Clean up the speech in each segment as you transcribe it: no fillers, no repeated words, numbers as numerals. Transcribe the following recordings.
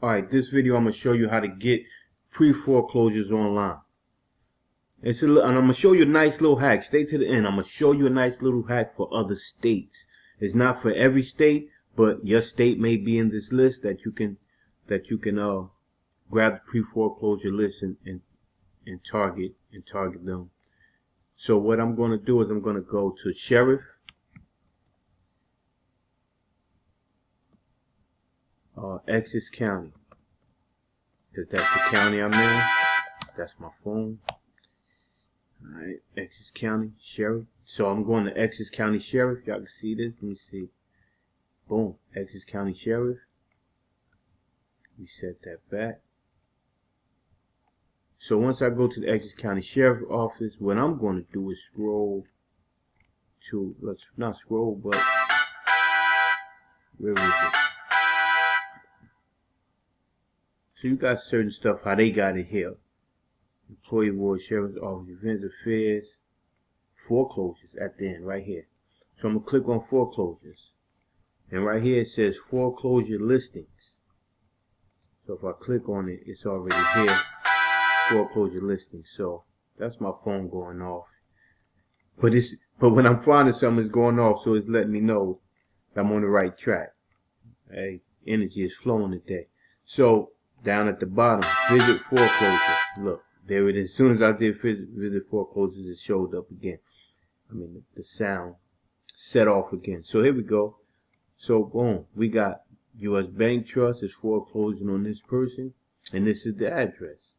Alright, this video I'm going to show you how to get pre-foreclosures online. And I'm going to show you a nice little hack. Stay to the end. I'm going to show you a nice little hack for other states. It's not for every state, but your state may be in this list that you can grab the pre-foreclosure list and target them. So what I'm going to do is I'm going to go to Sheriff, Essex County, because that's the county I'm in. That's my phone. Alright, Essex County Sheriff. So I'm going to Essex County Sheriff. Y'all can see this. Let me see. Boom. Essex County Sheriff. Reset that back. So once I go to the Essex County Sheriff office, what I'm going to do is scroll to, let's not scroll, but where is it? So you got certain stuff, how they got it here. Employee Award, Sheriff's Office, Events, Affairs, Foreclosures at the end, right here. So I'm going to click on Foreclosures. And right here it says Foreclosure Listings. So if I click on it, it's already here. Foreclosure Listings. So that's my phone going off. But when I'm finding something, it's going off, so it's letting me know that I'm on the right track. Hey, energy is flowing today. So down at the bottom, visit foreclosures. Look, there it is. As soon as I did visit foreclosures, it showed up again. I mean, the sound set off again. So here we go. So boom, we got U.S. Bank Trust is foreclosing on this person, and this is the address.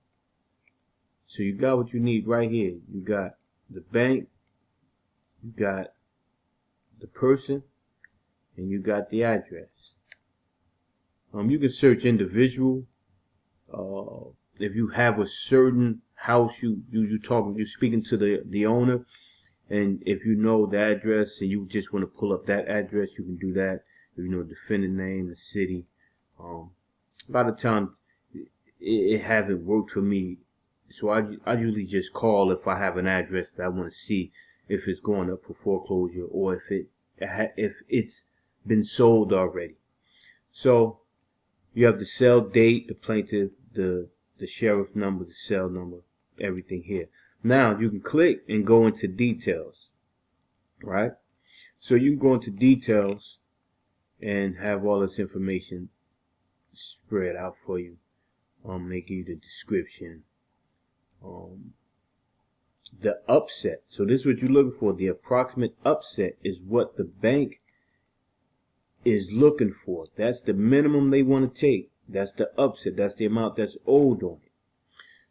So you got what you need right here. You got the bank, you got the person, and you got the address. You can search individual. If you have a certain house you're speaking to the owner, and if you know the address and you just want to pull up that address, you can do that. If you know the defendant name, the city. A lot of times it hasn't worked for me, so I usually just call if I have an address that I want to see if it's going up for foreclosure or if it's been sold already. So you have the sale date, the plaintiff, the sheriff number, the cell number, everything here. Now you can click and go into details, right? So you can go into details and have all this information spread out for you. Making you the description, the upset. So this is what you're looking for. The approximate upset is what the bank is looking for. That's the minimum they want to take. That's the upset. That's the amount that's owed on it.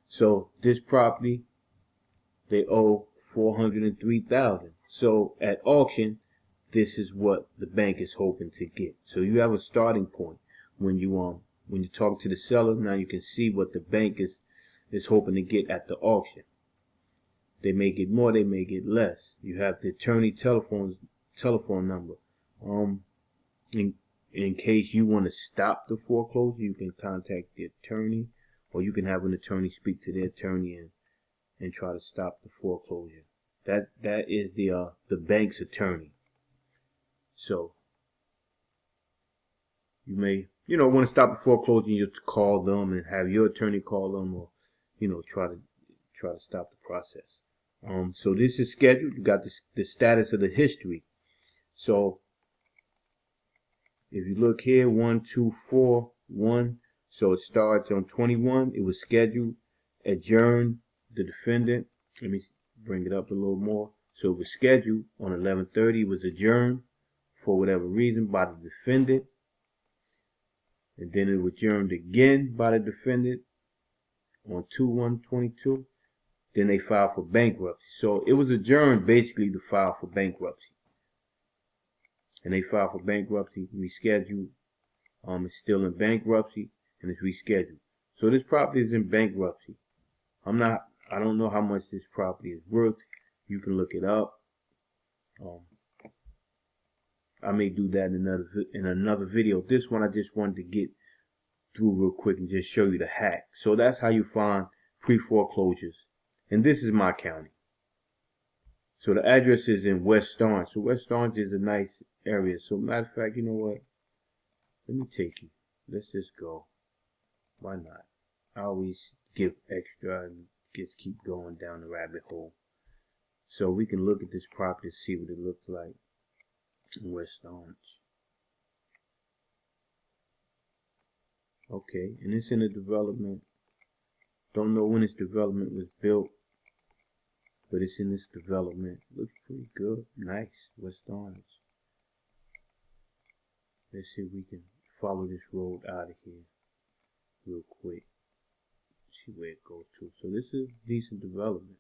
So this property, they owe $403,000. So at auction, this is what the bank is hoping to get. So you have a starting point when you talk to the seller. Now you can see what the bank is hoping to get at the auction. They may get more, they may get less. You have the attorney telephone number. In case you want to stop the foreclosure, you can contact the attorney, or you can have an attorney speak to the attorney and try to stop the foreclosure. That is the bank's attorney. So you may want to stop the foreclosure, you just call them and have your attorney call them, or try to stop the process. So this is scheduled. You got the status of the history. So if you look here, 1, 2, 4, 1. So it starts on 21. It was scheduled, adjourned, the defendant. Let me bring it up a little more. So it was scheduled on 11/30. It was adjourned for whatever reason by the defendant. And then it was adjourned again by the defendant on 2/1/22. Then they filed for bankruptcy. So it was adjourned basically to file for bankruptcy. And they filed for bankruptcy, rescheduled. It's still in bankruptcy, and it's rescheduled. So this property is in bankruptcy. I don't know how much this property is worth. You can look it up. I may do that in another video. This one I just wanted to get through real quick and just show you the hack. So that's how you find pre-foreclosures. And this is my county. So the address is in West Orange. So West Orange is a nice area. So matter of fact, you know what? Let me take you. Let's just go. Why not? I always give extra and just keep going down the rabbit hole. So we can look at this property to see what it looks like in West Orange. Okay, and it's in a development. Don't know when this development was built, but it's in this development. Looks pretty good. Nice. West Orange. Let's see if we can follow this road out of here real quick. See where it goes to. So this is decent development.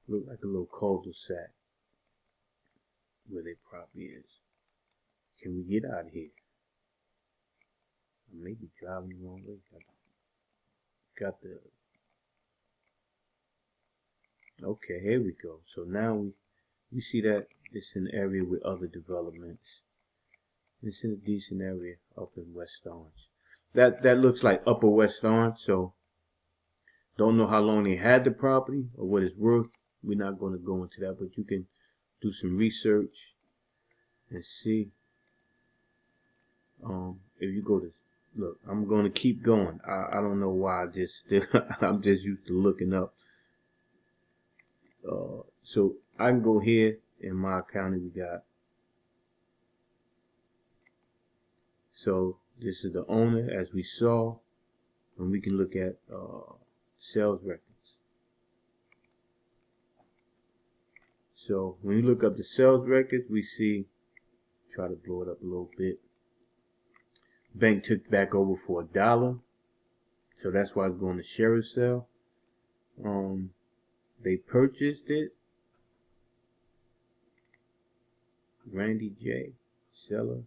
Look like a little cul-de-sac where their property is. Can we get out of here? I may be driving the wrong way. Got the... Okay, here we go. So now we see that it's an area with other developments. It's in a decent area up in West Orange. That looks like Upper West Orange, so don't know how long they had the property or what it's worth. We're not going to go into that, but you can do some research and see. If you go to look, I'm going to keep going. I don't know why. I'm just used to looking up. So I can go here in my county. We got. So this is the owner, as we saw, and we can look at sales records. So when you look up the sales records, we see, try to blow it up a little bit. Bank took back over for $1, so that's why it's going to sheriff's sale. They purchased it. Randy J. Seller.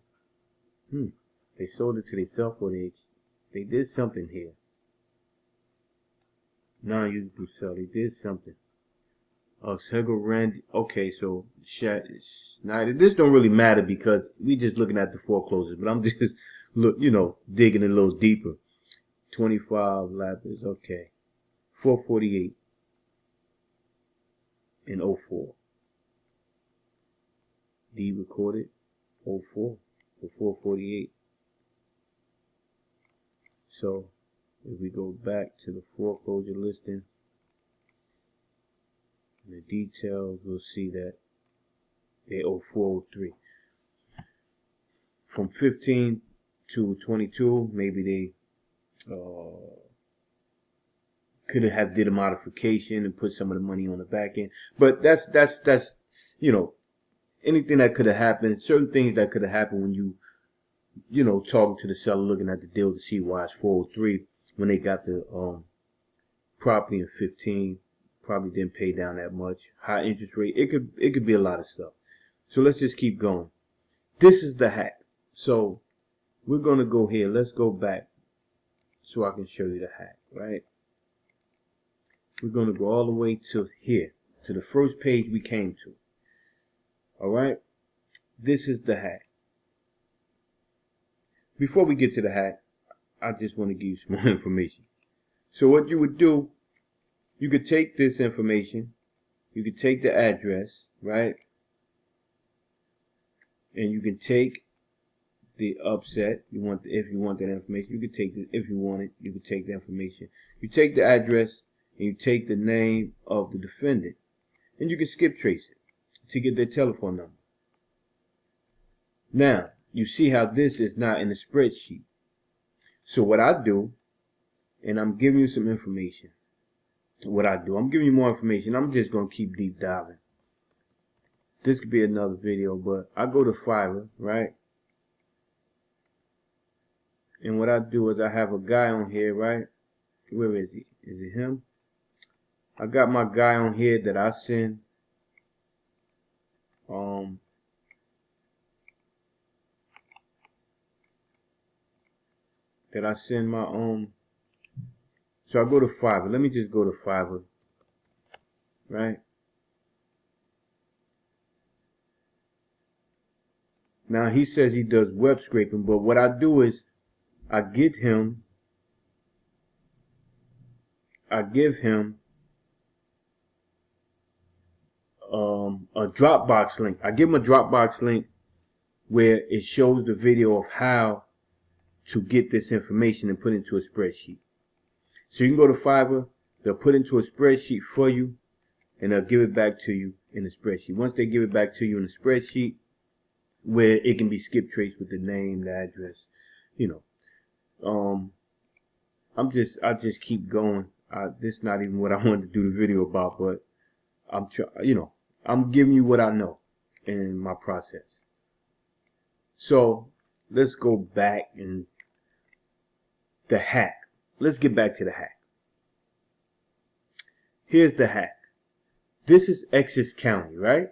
They sold it to themselves, or they did something here. Non-usable sell. They did something. Sego Randy. Okay, so Schneider. This don't really matter because we just looking at the foreclosures, but I'm just digging a little deeper. 25 lapis. Okay, 448 in 04. D recorded 04 for 448. So if we go back to the foreclosure listing, in the details, we'll see that they owe 403. From 15 to 22, maybe they could have did a modification and put some of the money on the back end. But that's anything that could have happened, certain things that could have happened when you talking to the seller, looking at the deal to see why it's 403 when they got the property in 15. Probably didn't pay down that much. High interest rate. It could be a lot of stuff. So let's just keep going. This is the hack. So we're gonna go here. Let's go back so I can show you the hack, right? We're gonna go all the way to here, to the first page we came to. Alright? This is the hack. Before we get to the hack, I just want to give you some more information. So what you would do, you could take this information, you could take the address, right? And you can take the upset. If you want that information, you could take it. If you want it, you could take the information. You take the address and you take the name of the defendant, and you can skip trace it to get their telephone number. Now you see how this is not in the spreadsheet. So what I do, and I'm giving you some information. What I do, I'm giving you more information. I'm just going to keep deep diving. This could be another video, but I go to Fiverr, right? And what I do is I have a guy on here, right? Where is he? Is it him? I got my guy on here that I send my so I go to Fiverr. Let me just go to Fiverr, right? Now he says he does web scraping, but what I do is I give him a Dropbox link. I give him a Dropbox link where it shows the video of how to get this information and put it into a spreadsheet. So you can go to Fiverr, they'll put it into a spreadsheet for you, and they'll give it back to you in a spreadsheet. Once they give it back to you in a spreadsheet, where it can be skip traced with the name, the address, you know. I just keep going. This is not even what I wanted to do the video about, but I'm giving you what I know in my process. So let's go back and the hack. Let's get back to the hack. Here's the hack. This is Essex County, right?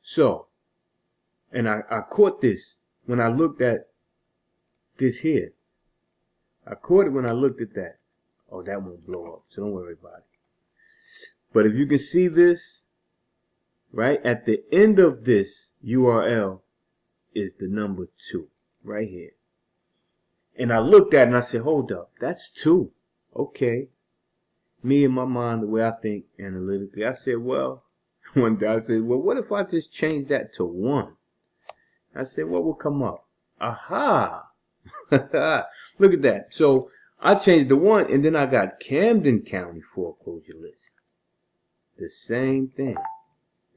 So, and I caught this when I looked at this here. I caught it when I looked at that. Oh, that won't blow up, so don't worry about it. But if you can see this, right, at the end of this URL is the number 2, right here. And I looked at it and I said, hold up, that's 2. Okay. Me in my mind, the way I think analytically, I said, well, one day I said, well, what if I just change that to 1? I said, what will come up? Aha! Look at that. So I changed the 1, and then I got Camden County foreclosure list. The same thing.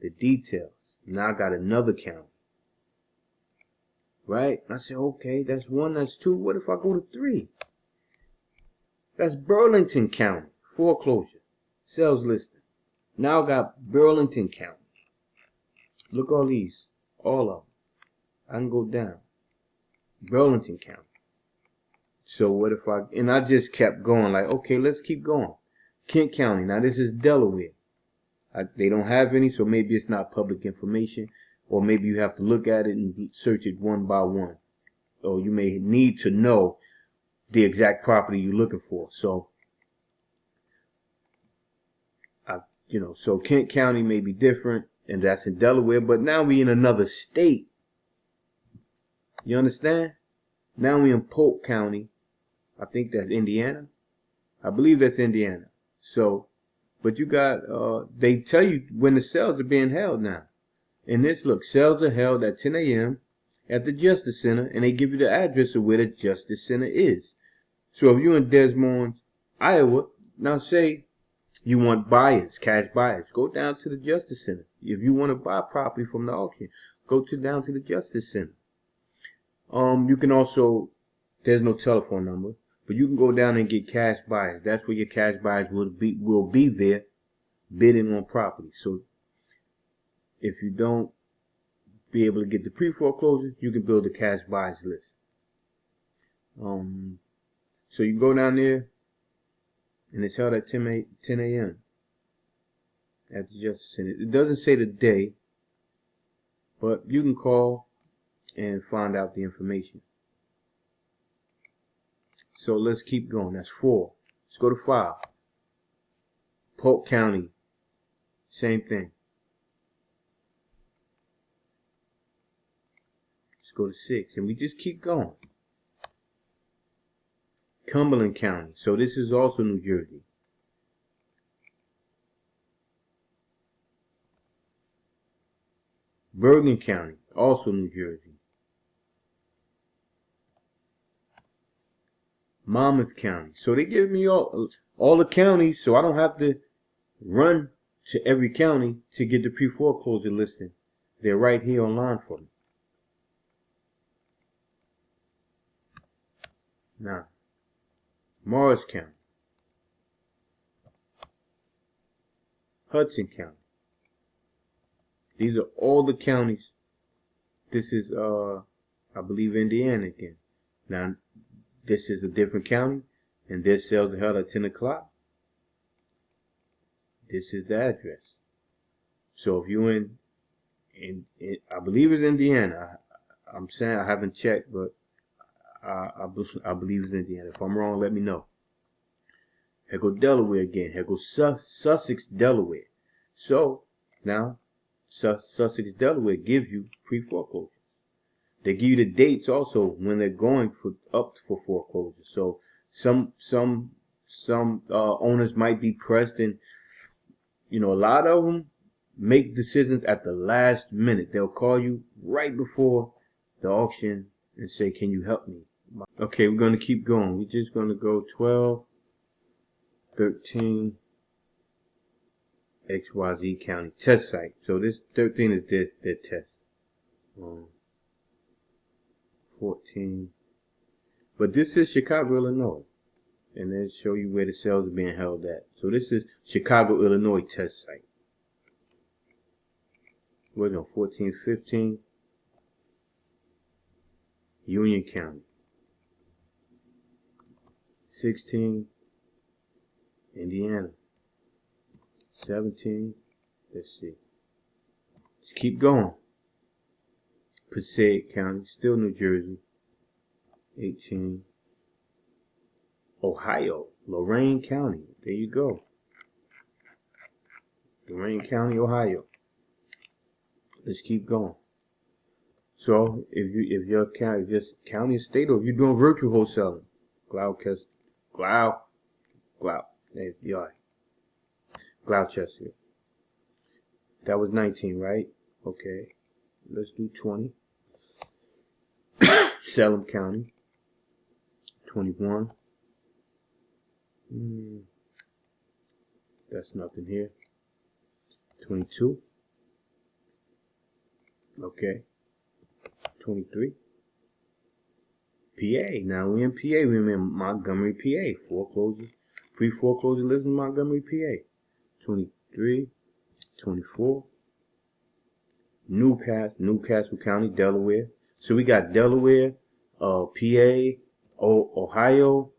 The details. Now I got another county. Right? I said, okay, that's 1, that's 2. What if I go to 3? That's Burlington County foreclosure sales listing. Now I got Burlington County. Look all these, all of them. I can go down. Burlington County. So what if and I just kept going like, okay, let's keep going. Kent County. Now this is Delaware. They don't have any, so maybe it's not public information, or maybe you have to look at it and search it one by one, or you may need to know the exact property you're looking for. So, so Kent County may be different, and that's in Delaware, but now we in another state. You understand? Now we in Polk County. I think that's Indiana. I believe that's Indiana. So, but you got, they tell you when the sales are being held now. And this, look, sales are held at 10 a.m. at the Justice Center, and they give you the address of where the Justice Center is. So if you're in Des Moines, Iowa, now say you want buyers, cash buyers, go down to the Justice Center. If you want to buy property from the auction, go down to the Justice Center. You can also, there's no telephone number, but you can go down and get cash buyers. That's where your cash buyers will be there bidding on property. So if you don't be able to get the pre-foreclosures, you can build a cash buyers list. So you go down there, and it's held at 10 a.m. at the Justice Center. It doesn't say the day, but you can call and find out the information. So let's keep going. That's 4. Let's go to 5. Polk County, same thing. Let's go to 6, and we just keep going. Cumberland County. So this is also New Jersey. Bergen County, also New Jersey. Monmouth County. So they give me all the counties, so I don't have to run to every county to get the pre-foreclosure listing. They're right here online for me. Now, Morris County, Hudson County. These are all the counties. This is, I believe, Indiana again. Now, this is a different county, and their sales are held at 10 o'clock. This is the address. So if you're in I believe it's Indiana. I'm saying I haven't checked, but I believe it's Indiana. If I'm wrong, let me know. Here go Delaware again. Here goes Sussex, Delaware. So now Sussex, Delaware gives you pre-foreclosure. They give you the dates also when they're going up for foreclosure. So some owners might be pressed, and a lot of them make decisions at the last minute. They'll call you right before the auction and say, "Can you help me Okay, we're going to keep going. We're just going to go 12, 13, XYZ County test site. So this 13 is their test. 14. But this is Chicago, Illinois. And then show you where the sales are being held at. So this is Chicago, Illinois test site. What's on 14, 15? Union County. 16, Indiana. 17, let's see. Let's keep going. Passaic County, still New Jersey. 18, Ohio, Lorain County. There you go. Lorain County, Ohio. Let's keep going. So if your county is state, or if you're doing virtual wholesaling, Gloucester. That was 19, right? Okay. Let's do 20. Salem County. 21. That's nothing here. 22. Okay. 23. PA. Now we're in PA. We're in Montgomery, PA. Foreclosure. Pre-foreclosure lives in Montgomery, PA. 23. 24. Newcastle County, Delaware. So we got Delaware, PA, Ohio,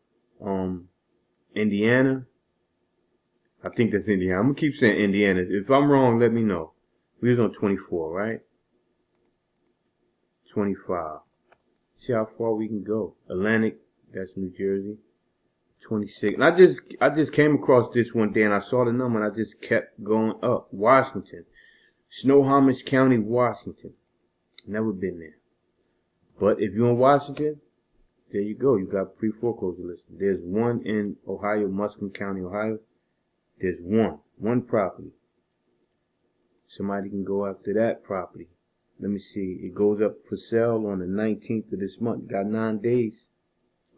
Indiana. I think that's Indiana. I'm gonna keep saying Indiana. If I'm wrong, let me know. We was on 24, right? 25. See how far we can go. Atlantic, that's New Jersey. 26. And I just came across this one day and I saw the number and I just kept going up. Washington. Snohomish County, Washington. Never been there. But if you're in Washington, there you go. You got pre-foreclosure list. There's one in Ohio, Muscatine County, Ohio. There's one property. Somebody can go after that property. Let me see. It goes up for sale on the 19th of this month. Got 9 days.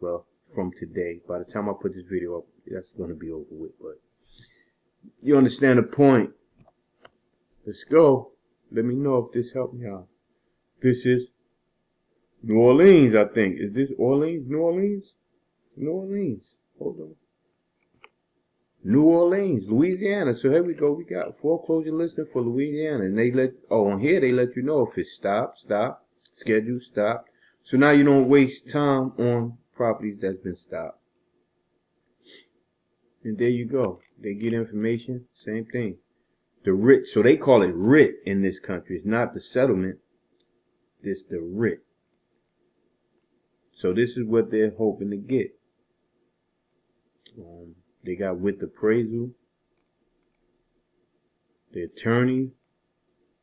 Well, from today. By the time I put this video up, that's going to be over with. But you understand the point. Let's go. Let me know if this helped me out. This is New Orleans, I think. Is this Orleans? New Orleans? New Orleans. Hold on. New Orleans, Louisiana. So here we go. We got foreclosure listing for Louisiana. And they on here they let you know if it's stop, schedule, stop. So now you don't waste time on properties that's been stopped. And there you go. They get information, same thing. The writ, so they call it writ in this country. It's not the settlement. It's the writ. So this is what they're hoping to get. They got with appraisal, the attorney,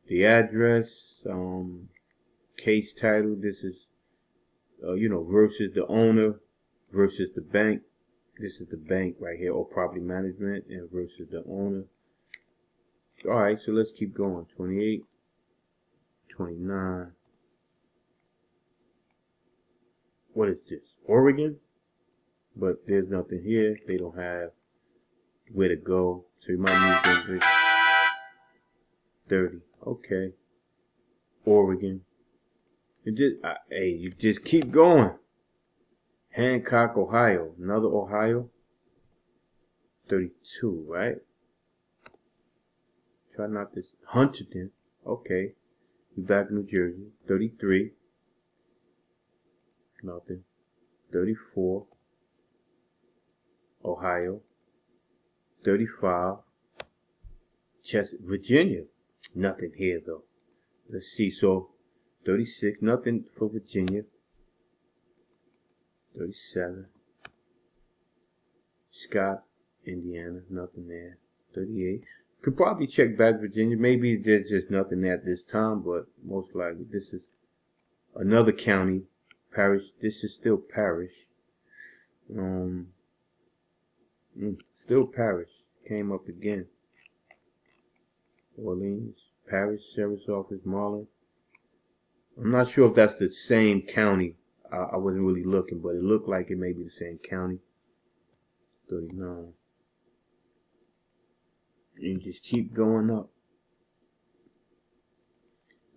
the address, case title. This is, versus the owner versus the bank. This is the bank right here, or property management, and versus the owner. All right, so let's keep going. 28, 29. What is this? Oregon? But there's nothing here. They don't have where to go. So you might move them. 30. Okay. Oregon. You just keep going. Hancock, Ohio. Another Ohio. 32, right? Try not this. Huntington. Okay. We back in New Jersey. 33. Nothing. 34. Ohio. 35. Virginia. Nothing here though. Let's see. So 36. Nothing for Virginia. 37. Scott, Indiana. Nothing there. 38. Could probably check back Virginia. Maybe there's just nothing there at this time, but most likely this is another county, parish. This is still parish. Still parish. Came up again. Orleans, parish, sheriff's office, Marlin. I'm not sure if that's the same county. I wasn't really looking, but it looked like it may be the same county. 39. You just keep going up.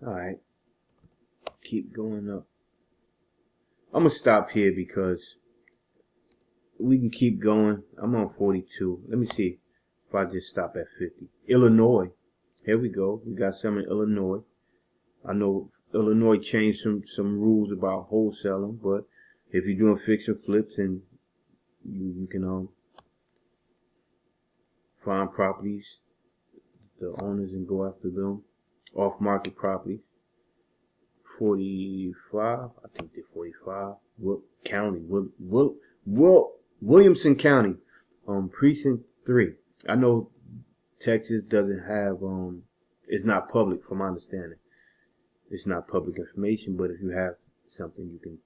Alright. Keep going up. I'm going to stop here because we can keep going. I'm on 42. Let me see if I just stop at 50. Illinois. Here we go. We got some in Illinois. I know Illinois changed some rules about wholesaling, but if you're doing fix and flips, and you can find properties, the owners, and go after them. Off market properties. 45. I think they're 45. County. Williamson County. Precinct 3. I know Texas doesn't have it's not public from my understanding. It's not public information, but if you have something, you can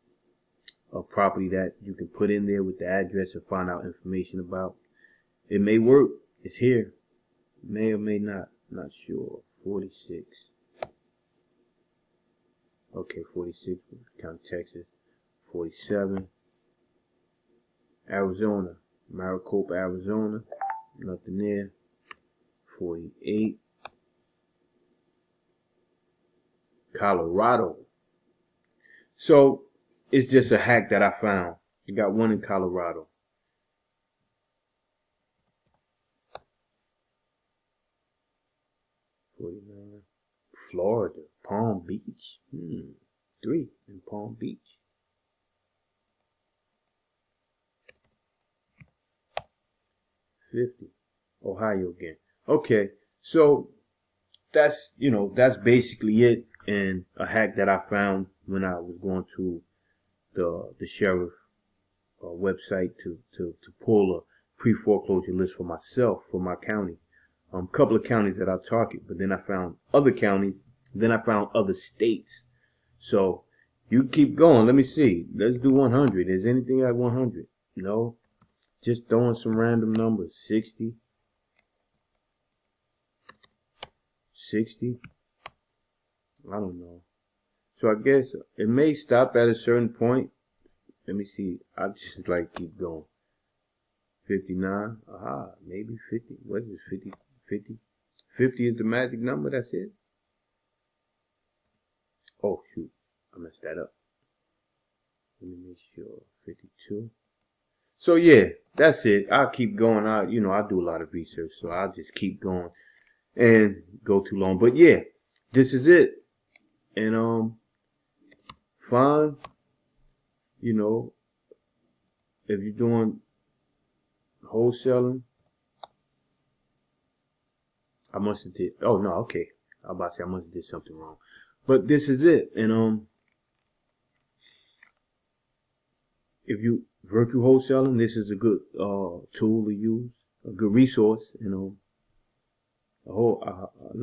a property that you can put in there with the address and find out information about. It may work. It's here. May or may not. Not sure. 46. Okay, 46. County, Texas. 47. Arizona. Maricopa, Arizona. Nothing there. 48. Colorado. So it's just a hack that I found. I got one in Colorado. Florida, Palm Beach. 3 in Palm Beach. 50. Ohio again. Okay, so that's basically it, and a hack that I found when I was going to the sheriff website to pull a pre-foreclosure list for myself, for my county. Couple of counties that I target, but then I found other counties, then I found other states. So you keep going. Let me see. Let's do 100. Is anything like 100? No. Just throwing some random numbers. 60. 60. I don't know. So I guess it may stop at a certain point. Let me see. I just like keep going. 59. Aha, maybe 50. What is 50? 50. 50 is the magic number. That's it. Oh shoot, I messed that up. Let me make sure. 52. So yeah, that's it. I'll keep going. I do a lot of research, so I'll just keep going and go too long. But yeah, this is it. And fine. If you're doing wholesaling, I must have did. Oh no, okay. I was about to say I must have did something wrong. But this is it. And if you virtual wholesaling, this is a good tool to use, a good resource. Let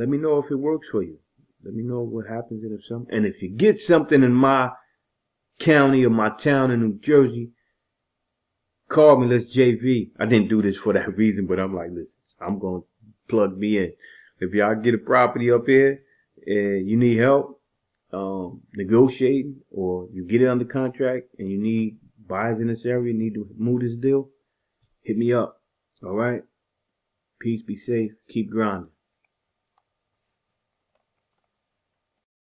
me know if it works for you. Let me know what happens and if you get something in my county or my town in New Jersey, call me. Let's JV. I didn't do this for that reason, but I'm like, listen, I'm going to plug me in. If y'all get a property up here and you need help negotiating, or you get it under contract and you need buyers in this area, you need to move this deal, hit me up. All right? Peace, be safe, keep grinding.